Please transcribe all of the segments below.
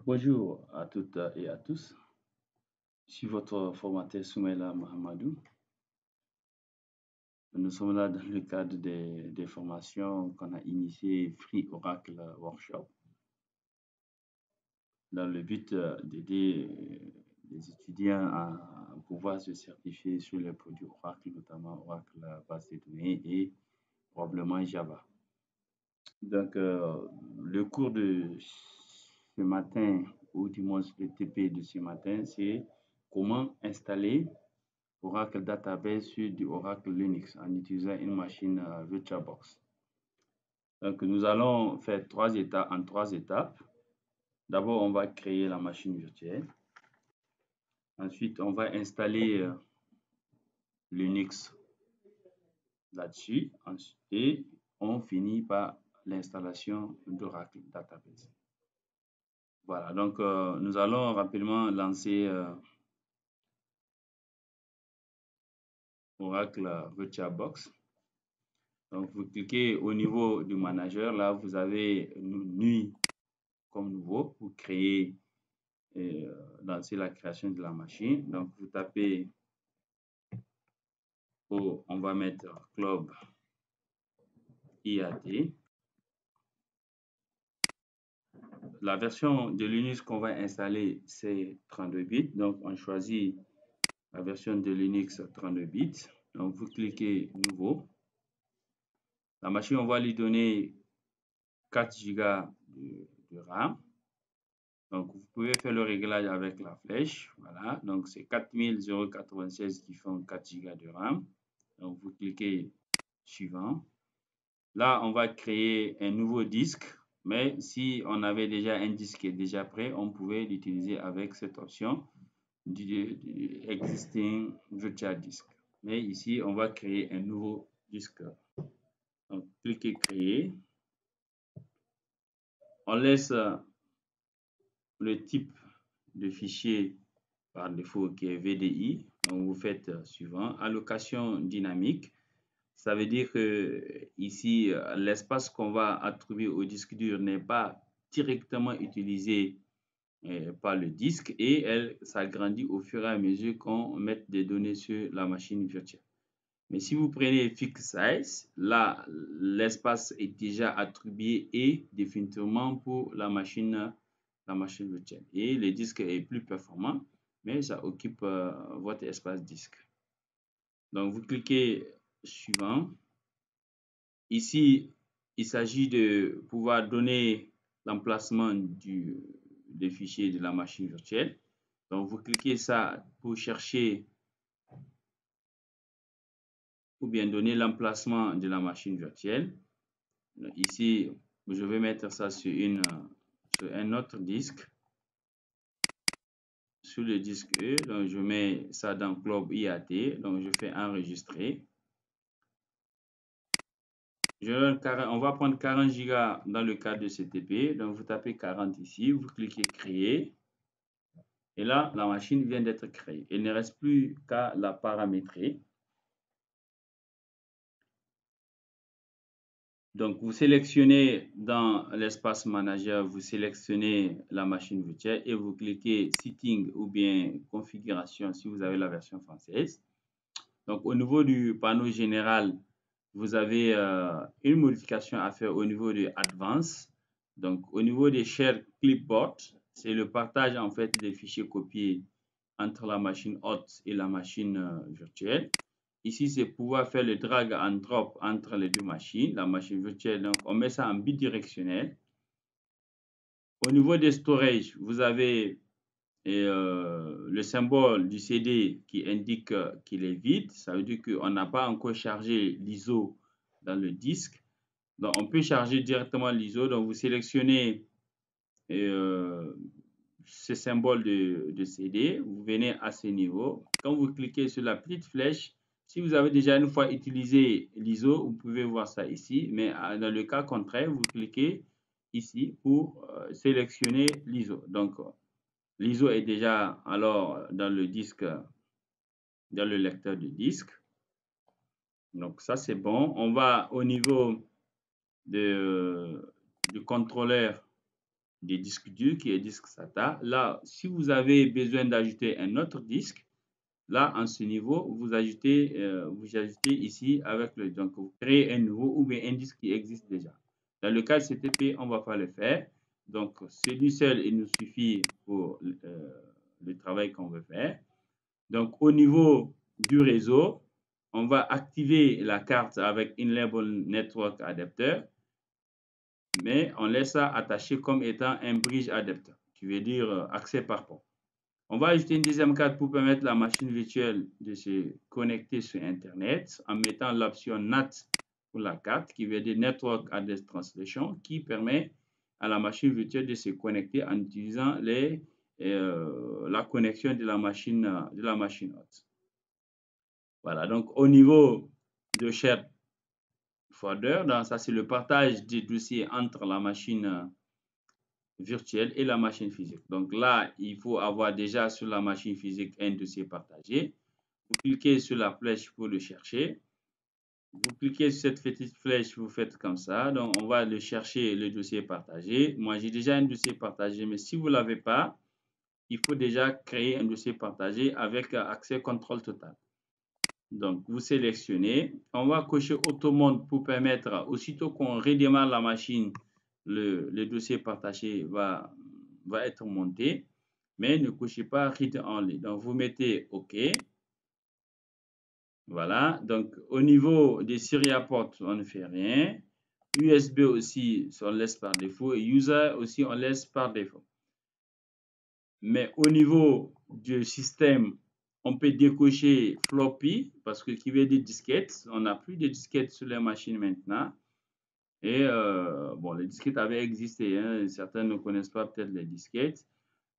Bonjour à toutes et à tous. Je suis votre formateur Soumaïla Mahamadou. Nous sommes là dans le cadre des formations qu'on a initiées Free Oracle Workshop dans le but d'aider les étudiants à pouvoir se certifier sur les produits Oracle, notamment Oracle base de données et probablement Java. Donc, le cours de ce matin, ou du moins le TP de ce matin, c'est comment installer Oracle Database sur du Oracle Linux en utilisant une machine VirtualBox. Donc, nous allons faire en trois étapes. D'abord, on va créer la machine virtuelle. Ensuite, on va installer Linux là-dessus. Et on finit par l'installation d'Oracle Database. Voilà, donc nous allons rapidement lancer Oracle VirtualBox. Donc, vous cliquez au niveau du manager. Là, vous avez NUI comme nouveau. Vous créez et lancer la création de la machine. Donc, vous tapez on va mettre club IAT. La version de Linux qu'on va installer, c'est 32 bits. Donc, on choisit la version de Linux 32 bits. Donc, vous cliquez nouveau. La machine, on va lui donner 4 Go de RAM. Donc, vous pouvez faire le réglage avec la flèche. Voilà. Donc, c'est 4096 qui font 4 Go de RAM. Donc, vous cliquez suivant. Là, on va créer un nouveau disque. Mais si on avait déjà un disque qui est déjà prêt, on pouvait l'utiliser avec cette option du Existing Virtual Disk. Mais ici, on va créer un nouveau disque. Donc, cliquez Créer. On laisse le type de fichier par défaut qui est VDI. Donc, vous faites suivant. Allocation dynamique. Ça veut dire que ici, l'espace qu'on va attribuer au disque dur n'est pas directement utilisé par le disque et elle s'agrandit au fur et à mesure qu'on met des données sur la machine virtuelle. Mais si vous prenez Fixed Size, là, l'espace est déjà attribué et définitivement pour la machine virtuelle. Et le disque est plus performant, mais ça occupe votre espace disque. Donc, vous cliquez suivant. Ici, il s'agit de pouvoir donner l'emplacement des fichiers de la machine virtuelle. Donc, vous cliquez ça pour chercher ou bien donner l'emplacement de la machine virtuelle. Ici, je vais mettre ça sur un autre disque. Sur le disque E, donc je mets ça dans Club IAT. Donc, je fais enregistrer. On va prendre 40 Go dans le cadre de CTP. Donc, vous tapez 40 ici, vous cliquez Créer. Et là, la machine vient d'être créée. Il ne reste plus qu'à la paramétrer. Donc, vous sélectionnez dans l'espace manager, vous sélectionnez la machine virtuelle et vous cliquez Setting ou bien Configuration si vous avez la version française. Donc, au niveau du panneau général, vous avez une modification à faire au niveau de Advanced. Donc, au niveau des Share Clipboard, c'est le partage en fait des fichiers copiés entre la machine hôte et la machine virtuelle. Ici, c'est pouvoir faire le drag and drop entre les deux machines, la machine virtuelle. Donc, on met ça en bidirectionnel. Au niveau des storage, vous avez le symbole du CD qui indique qu'il est vide. Ça veut dire qu'on n'a pas encore chargé l'ISO dans le disque. Donc, on peut charger directement l'ISO. Donc, vous sélectionnez ce symbole de CD. Vous venez à ce niveau. Quand vous cliquez sur la petite flèche, si vous avez déjà une fois utilisé l'ISO, vous pouvez voir ça ici. Mais dans le cas contraire, vous cliquez ici pour sélectionner l'ISO. Donc, l'ISO est déjà alors dans le disque, dans le lecteur de disque. Donc, ça, c'est bon. On va au niveau du contrôleur des disques durs qui est disque SATA. Là, si vous avez besoin d'ajouter un autre disque, là, en ce niveau, vous ajoutez ici avec le, donc vous créez un nouveau ou bien un disque qui existe déjà. Dans le cas de CTP, on ne va pas le faire. Donc, celui seul, il nous suffit pour le travail qu'on veut faire. Donc, au niveau du réseau, on va activer la carte avec Enable Network Adapter, mais on laisse ça attaché comme étant un bridge adapter, qui veut dire accès par port. On va ajouter une deuxième carte pour permettre à la machine virtuelle de se connecter sur Internet en mettant l'option NAT pour la carte, qui veut dire Network Address Translation, qui permet à la machine virtuelle de se connecter en utilisant la connexion de la machine hôte. Voilà, donc au niveau de shared folder, ça c'est le partage des dossiers entre la machine virtuelle et la machine physique. Donc là, il faut avoir déjà sur la machine physique un dossier partagé. Vous cliquez sur la flèche pour le chercher. Vous cliquez sur cette petite flèche, vous faites comme ça. Donc, on va le chercher, le dossier partagé. Moi, j'ai déjà un dossier partagé, mais si vous ne l'avez pas, il faut déjà créer un dossier partagé avec accès contrôle total. Donc, vous sélectionnez. On va cocher Automode pour permettre, aussitôt qu'on redémarre la machine, le dossier partagé va être monté. Mais ne cochez pas Read Only. Donc, vous mettez OK. Voilà. Donc, au niveau des serial ports, on ne fait rien. USB aussi, on laisse par défaut. Et User aussi, on laisse par défaut. Mais au niveau du système, on peut décocher floppy parce que qui veut dire disquettes. On n'a plus de disquettes sur les machines maintenant. Et bon, les disquettes avaient existé. Hein. Certains ne connaissent pas peut-être les disquettes.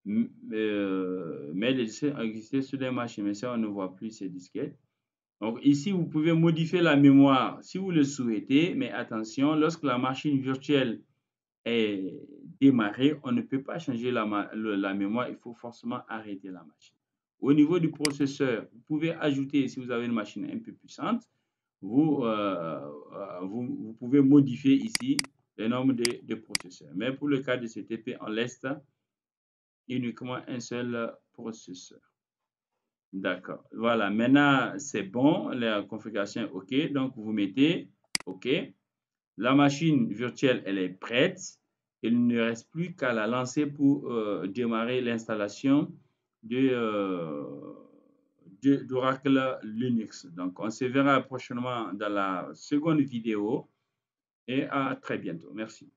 Mais les disquettes existaient sur les machines. Mais ça, on ne voit plus ces disquettes. Donc ici, vous pouvez modifier la mémoire si vous le souhaitez. Mais attention, lorsque la machine virtuelle est démarrée, on ne peut pas changer la mémoire, il faut forcément arrêter la machine. Au niveau du processeur, vous pouvez ajouter, si vous avez une machine un peu puissante, vous pouvez modifier ici le nombre de processeurs. Mais pour le cas de CTP, on laisse uniquement un seul processeur. D'accord. Voilà, maintenant c'est bon, la configuration est OK. Donc vous mettez OK. La machine virtuelle, elle est prête. Il ne reste plus qu'à la lancer pour démarrer l'installation d'Oracle Linux. Donc, on se verra prochainement dans la seconde vidéo et à très bientôt. Merci.